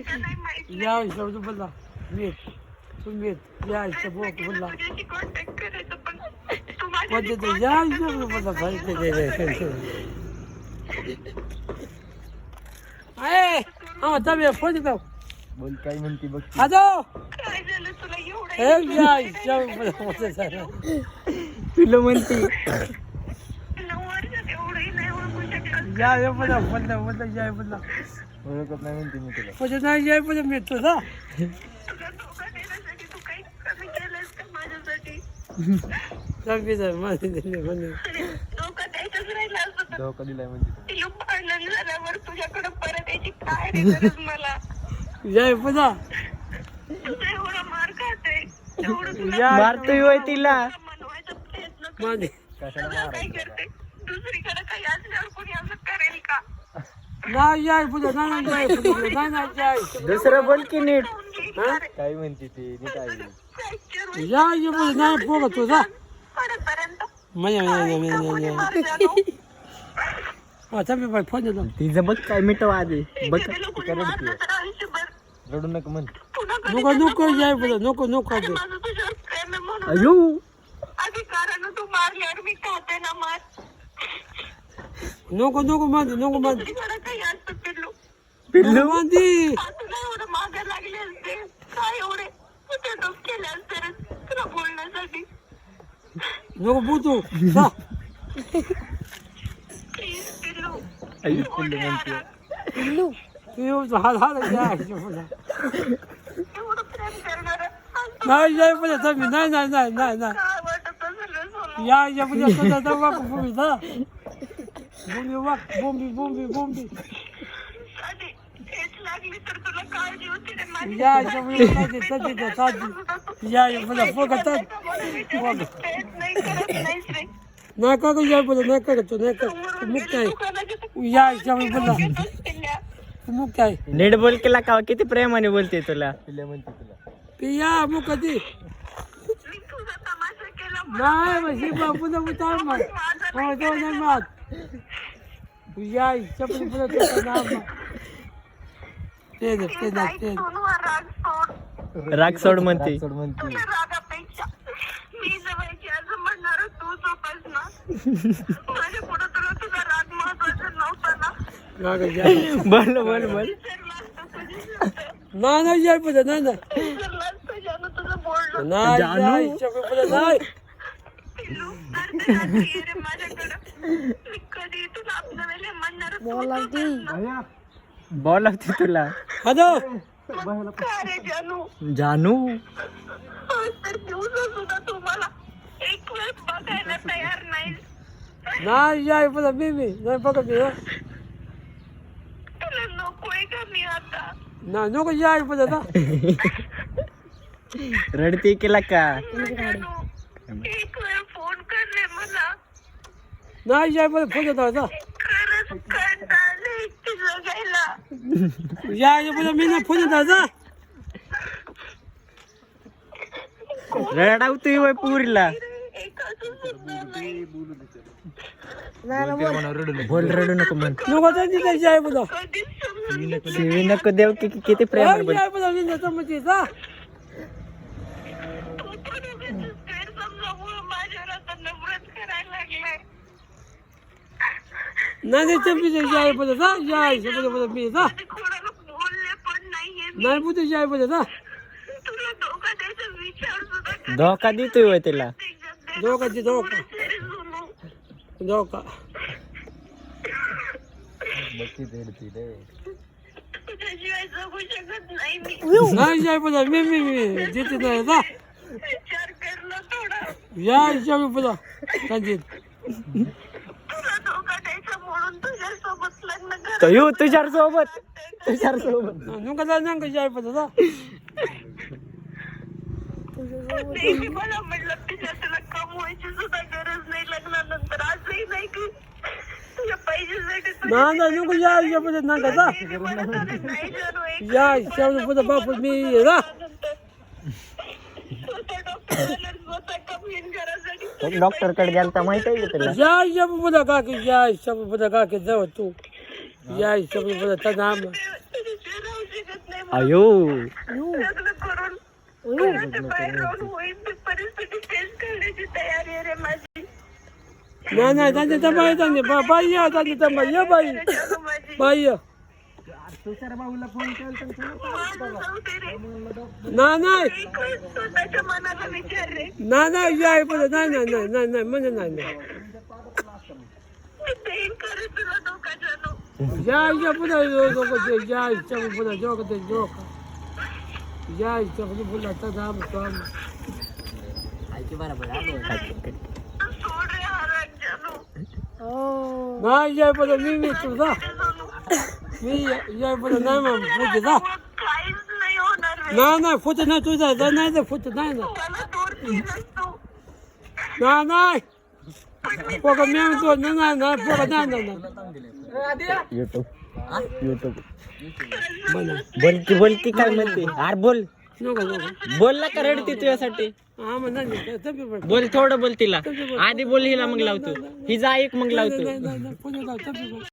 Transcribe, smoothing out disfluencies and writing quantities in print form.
या शब्द बोलला मीठ तुम्ही या बोक बोलला पद्धत या शब्द बोलला भाई हा तब फोन देतो बोल काय म्हणते बघ हॅलो तुला म्हणते या बोला बोलला बोलला या बोलला ओळखत नाही म्हणते मी तुला म्हणजे नाही या बोला मी तुझा चांगली जाय माझे दिले म्हणे धोका दिलाय म्हणते जय पुन्हा मारतोय होय तिला माझे कशाला मारायचं नाही याय पुन्हा नाही जाय पुन्हा नाही जाय दुसरं बोल की नीट काय म्हणते ती नीट आहे या ये बोल नाही पोग तुझा मजा आता मी बाय फोन देतो तिचं बघ काय मिटव आधी बघ रडते रडू नका म्हण नको नको जाय पुन्हा नको नको अयो नको नको मांदी नको मांदी पिल्लू मांदी नको बुतू आई पिल्लू म्हणते तू हाल हाल जाय नाही जाय पुन्हा तुम्ही नाही नाही नाही नाही नाही या पुन्हा तुझा दवा भूमी जा भूमी वाक भूमी भूमी भूमी या पुन्हा फोगतात नाही का या पुन्हा नाही का तू नाही का मुक्त आहे या पुन्हा मुक्त आहे नीट बोल केला का किती प्रेमाने बोलते तुला पिल्ल्या म्हणते तुला पिया मुक्त ती नाही मग पुन्हा उतार मग हो दोन मग या चपली पुन्हा नाम ते राग सोड म्हणते बोल बोल बोल नाही नाही जाय पुन्हा नाही नाही नाही चपली पुन्हा नाही बॉल लागते तुला हॅलो जानू नाही जाय पुन्हा मी नाही बघत नाही नको जाय पुन्हा रडते केला का नाही जाय पुन्हा फोन येतो आता या पुन्हा मी नाही फोन येतो आता रडावतोय वय पुरीला बोल रडू नको म्हण नको जाय पुन्हा शिवी नको देव किती प्रेम जाय पुन्हा मी जातो मग जा नाही चपली जाय पुन्हा जा जाय पुन्हा मी जा नाही पुन्हा जाय पुन्हा जा धोका देतोय वय तिला धोका धोका नाही जाय पुन्हा मी देते नाही जा या पुन्हा संजित तुझ्या सोबत नुका जा नका जाय पुन्हा जा मला म्हटलं तुझ्या तुला कमवायची सुद्धा गरज नाही लग्नानंतर आजही नाही की तुझ्या पैशासाठी नाही नको या पुन्हा नका जा या पुन्हा बापू मी जा डॉक्टर कडे गेलता माहित आहे तुला या पुन्हा काकी या पुन्हा काकी जाऊ तू या पुन्हा नाम अयो लग्न करून घराच्या बाहेर राहून होईल ती परिस्थिती चेंज करण्याची तयारी आहे रे माझी. नाही नाही त्यांनी तंबाई त्यांनी बाई या त्यांनी तंबाई या बाई जाणू माझी बाई या माझं जाऊ दे रे. नाही नाही एक वेळ स्वतःच्या मनाला विचार रे. नाही नाही या पण नाही नाही नाही नाही नाही म्हणजे नाही नाही मी देईन खरं तुला धोका जाणू. या पुन्हा या इच्छा पुन्हा जोक ते जोक या इच्छा पुन्हा तर सोड रे हा राग जाणू. नाही या पण मी तुझा जाणू. मी या पण नाही मग पुढे जा काहीच नाही होणार रे. नाही नाही फुट नाही तुझा नाही तर फुट नाही ना मला दूर केलंस तू. नाही नाही पोका मी म्हणतो नाही नाही पोका नाही नाही युट्यूब बोल की काय म्हणते अरे बोल नको नको बोल ना का रडते तुझ्यासाठी हा मग नाही तब्येत पड बोल थोडं बोल तिला आधी बोल हिला मग लावतो हिचा ऐक मग लावतो पुढे जाऊ तब्येत